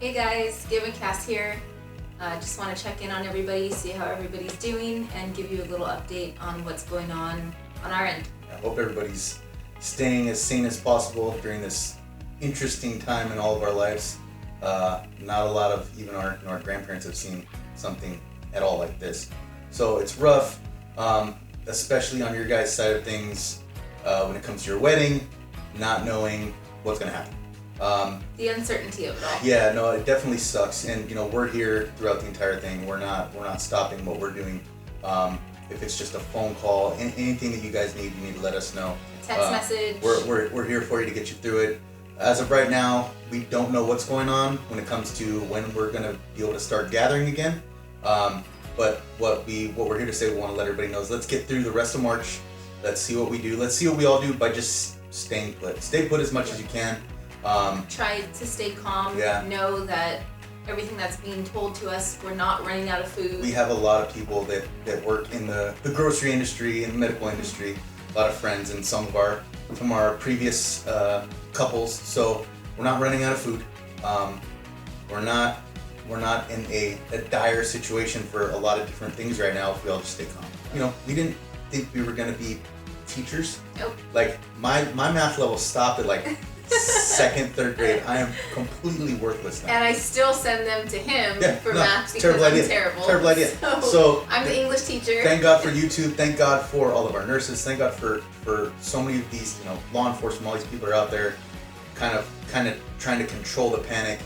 Hey guys, Give and Cass here. Just want to check in on everybody, see how everybody's doing, and give you a little update on what's going on our end. I hope everybody's staying as sane as possible during this interesting time in all of our lives. Not a lot of even our grandparents have seen something at all like this. So it's rough, especially on your guys' side of things when it comes to your wedding, not knowing what's going to happen. The uncertainty of it all. Yeah, no, it definitely sucks. And we're here throughout the entire thing. We're not stopping what we're doing. If it's just a phone call, anything that you guys need, you need to let us know. Text message. We're here for you to get you through it. As of right now, we don't know what's going on when it comes to when we're gonna be able to start gathering again. But what we're here to say, we want to let everybody know is let's get through the rest of March. Let's see what we do. Let's see what we all do by just staying put. Stay put as much as you can. Try to stay calm. Yeah. Know that everything that's being told to us, we're not running out of food. We have a lot of people that work in the grocery industry and the medical industry. A lot of friends and some of our previous couples. So we're not running out of food. We're not in a dire situation for a lot of different things right now if we all just stay calm. We didn't think we were gonna be teachers. Nope. Like my math level stopped at like second, third grade. I am completely worthless now. And I still send them to him for math because terrible I'm idea. terrible. Terrible idea. So I'm the English teacher. Thank God for YouTube. Thank God for all of our nurses. Thank God for so many of these, law enforcement. All these people are out there, kind of trying to control the panic.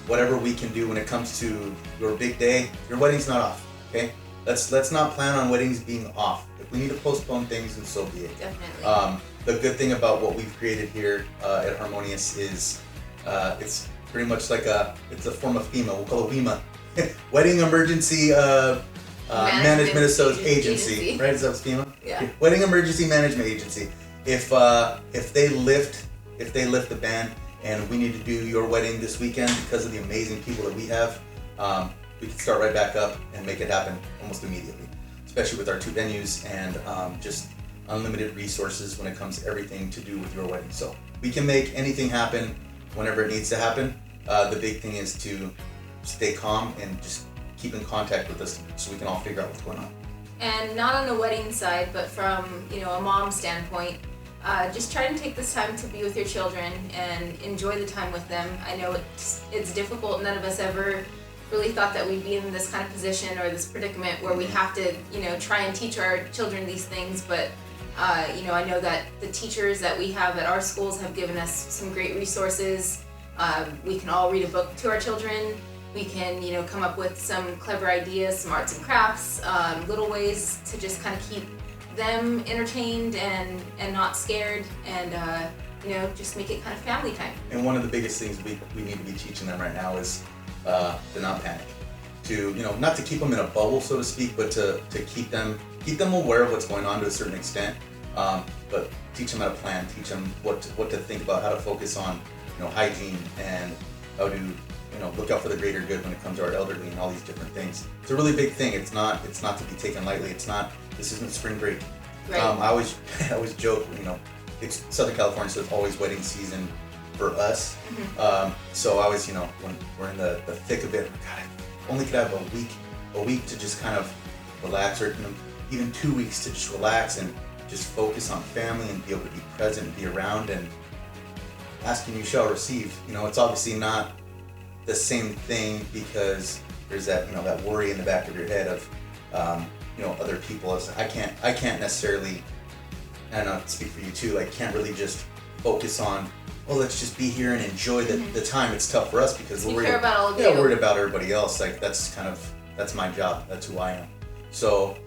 Whatever we can do when it comes to your big day, your wedding's not off. Okay, let's not plan on weddings being off. If we need to postpone things, then so be it. Definitely. The good thing about what we've created here at Harmonious is it's pretty much like it's a form of FEMA. We'll call it WEMA, Wedding Emergency Management Agency. Right? Is that FEMA? Yeah. Wedding Emergency Management Agency. If they lift the ban and we need to do your wedding this weekend because of the amazing people that we have, we can start right back up and make it happen almost immediately. Especially with our 2 venues and just unlimited resources when it comes to everything to do with your wedding. So we can make anything happen whenever it needs to happen. The big thing is to stay calm and just keep in contact with us so we can all figure out what's going on. And not on the wedding side, but from a mom standpoint, just try to take this time to be with your children and enjoy the time with them. I know it's difficult. None of us ever really thought that we'd be in this kind of position or this predicament where we have to, try and teach our children these things. But, I know that the teachers that we have at our schools have given us some great resources. We can all read a book to our children. We can, come up with some clever ideas, some arts and crafts, little ways to just kind of keep them entertained and not scared and, just make it kind of family time. And one of the biggest things we need to be teaching them right now is to not panic, to not to keep them in a bubble, so to speak, but to keep them aware of what's going on to a certain extent, but teach them how to plan, teach them what to think about, how to focus on hygiene and how to look out for the greater good when it comes to our elderly and all these different things. It's a really big thing. It's not to be taken lightly. This isn't spring break. Right. I always joke, it's Southern California, so it's always wedding season for us. Mm-hmm. So I always, when we're in the thick of it, God, I only could have a week to just kind of relax, or even 2 weeks to just relax and just focus on family and be able to be present and be around, and ask and you shall receive. It's obviously not the same thing because there's that that worry in the back of your head of other people. I can't necessarily, and I'll speak for you too, I can't really just focus on, let's just be here and enjoy the time. It's tough for us because we're care about all of you. worried about everybody else. Like that's my job. That's who I am. So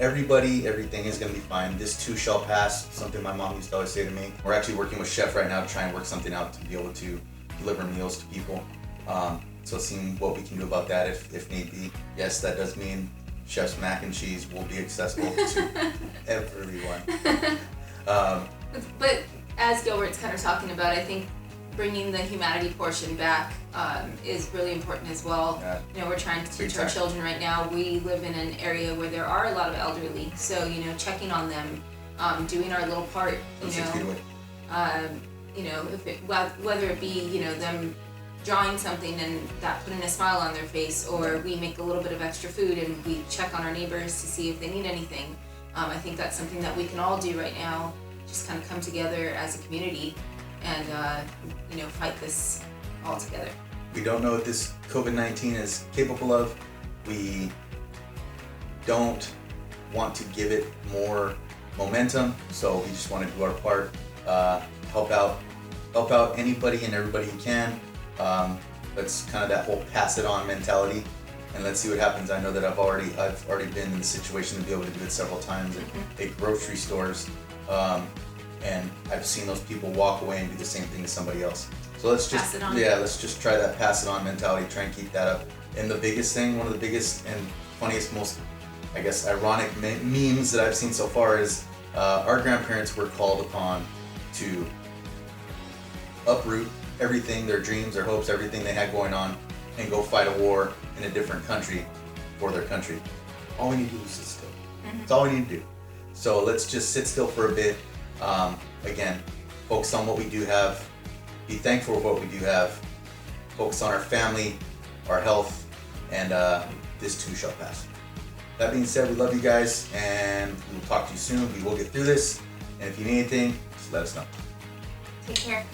everything is going to be fine. This too shall pass. Something my mom used to always say to me. We're actually working with Chef right now to try and work something out to be able to deliver meals to people. So seeing what we can do about that if need be. Yes, that does mean Chef's mac and cheese will be accessible to everyone. But as Gilbert's kind of talking about, I think bringing the humanity portion back is really important as well. Yeah. We're trying to teach our children right now. We live in an area where there are a lot of elderly, so checking on them, doing our little part. whether it be, them drawing something and that putting a smile on their face, or we make a little bit of extra food and we check on our neighbors to see if they need anything. I think that's something that we can all do right now, just kind of come together as a community and, fight this all together. We don't know what this COVID-19 is capable of. We don't want to give it more momentum, so we just want to do our part, help out anybody and everybody you can. That's kind of that whole pass it on mentality, and let's see what happens. I know that I've already been in the situation to be able to do it several times at grocery stores, and I've seen those people walk away and do the same thing to somebody else. So let's just let's just try that pass it on mentality. Try and keep that up. And the biggest thing, one of the biggest and funniest, most ironic memes that I've seen so far is our grandparents were called upon to uproot everything, their dreams, their hopes, everything they had going on, and go fight a war in a different country for their country. All we need to do is sit still. That's all we need to do. So let's just sit still for a bit. Again, focus on what we do have. Be thankful for what we do have. Focus on our family, our health, and this too shall pass. That being said, we love you guys, and we'll talk to you soon. We will get through this, and if you need anything, just let us know. Take care.